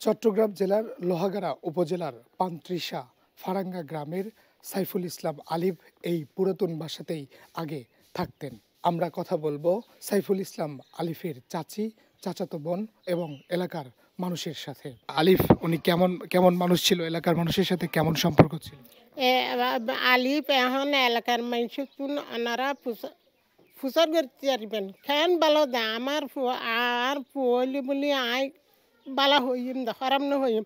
চট্টগ্রাম জেলার লোহাগাড়া উপজেলার পান্ত্রিশা ফারাঙ্গা গ্রামের সাইফুল ইসলাম আলিফ এই পুরাতন বাসাতেই আগে থাকতেন। আমরা কথা বলবো সাইফুল ইসলাম আলিফের চাচি, চাচাতো বোন এবং এলাকার মানুষের সাথে। আলিফ উনি কেমন কেমন মানুষ ছিল, এলাকার মানুষের সাথে কেমন সম্পর্ক ছিল? আলিফ এখন এলাকার মানুষ ওনারা ফুসর করতে পারবেন খেন ভালো দা আমার আর পুয়লি বলি আই বালা হইম দা খারাপ না হইম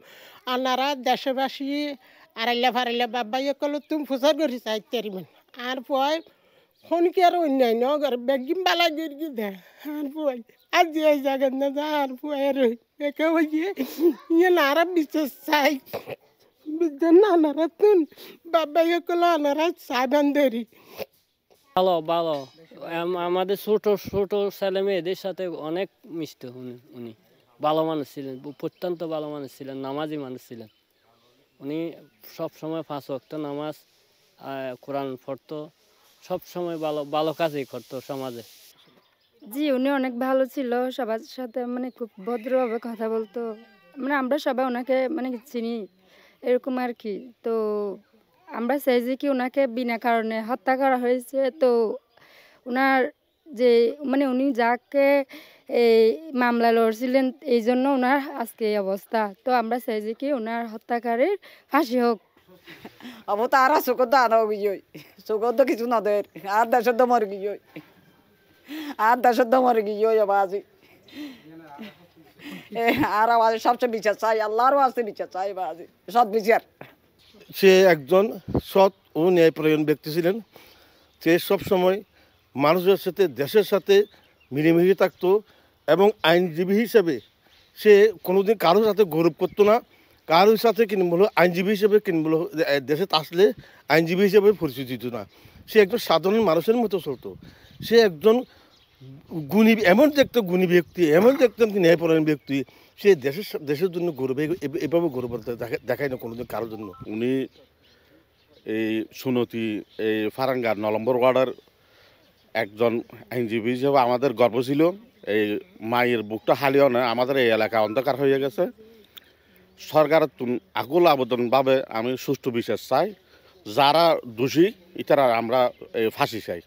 ওনারা দেশবাসী আড়াইলা বাবাই কল তুমি ফুসর করি চাইতে পারবেন আর পুয় ফোনকে আর অন্যান্য বেগিম বালা গিয়ে দে আর পুয় আর যে জায়গা না যা আর পুয়ের একে হইয়ে ইয়ে নারা বিশ্বাস চাই বিদ্যান আনারা তুন বাবাই কল আনারা সাবান ধরি ভালো ভালো আমাদের ছোট ছোট ছেলে মেয়েদের সাথে অনেক মিশতে উনি ভালো মানুষ ছিলেন, অত্যন্ত ভালো মানুষ ছিলেন, নামাজি মানুষ ছিলেন। উনি সবসময় 5 ওয়াক্ত নামাজ কোরআন পড়তো, সবসময় ভালো ভালো কাজই করতো সমাজে। জি, উনি অনেক ভালো ছিল, সবার সাথে মানে খুব ভদ্রভাবে কথা বলতো। মানে আমরা সবাই ওনাকে মানে চিনি এরকম আর কি। তো আমরা চাই যে কি ওনাকে বিনা কারণে হত্যা করা হয়েছে। তো ওনার যে মানে উনি যাকে এই মামলা লড়ছিলেন এই জন্য ওনার আজকে এই অবস্থা। তো আমরা চাই যে কি ওনার হত্যাকারীর ফাঁসি হোক। আবো তারা চোখত আনা গিয়ে চোখত কিছু না দেয় আর দেশের তো মরে গিয়ে আর দেশের তো মরে গিয়ে বাজি আর আওয়াজ সবচেয়ে বিচার চাই, আল্লাহরও আসতে বিচার চাই বাজি সৎ বিচার। সে একজন সৎ ও ন্যায়পরায়ণ ব্যক্তি ছিলেন। সে সবসময় মানুষের সাথে দেশের সাথে মিলেমিশে থাকতো এবং আইনজীবী হিসেবে সে কোনোদিন কারোর সাথে গৌরব করতো না, কারোর সাথে কিনবল আইনজীবী হিসেবে কিনবল দেশে আসলে আইনজীবী হিসেবে পরিচিত দিত না। সে একজন সাধারণ মানুষের মতো চলতো। সে একজন গুণী, এমন যে একটা গুণী ব্যক্তি, এমন যে একজন ন্যায়পরায়ণ ব্যক্তি, সে দেশের জন্য গৌরব এভাবে গৌরব দেখায় না কোনোদিন কারোর জন্য। উনি এই সুনতি এই ফারাঙ্গার 9 নম্বর ওয়ার্ডের একজন আইনজীবী হিসেবে আমাদের গর্ব ছিল। এই মায়ের বুকটা হালিও না, আমাদের এই এলাকা অন্ধকার হয়ে গেছে। সরকারের আকুল আবেদনভাবে আমি সুষ্ঠু বিচার চাই, যারা দোষী ইতারা আমরা ফাঁসি চাই।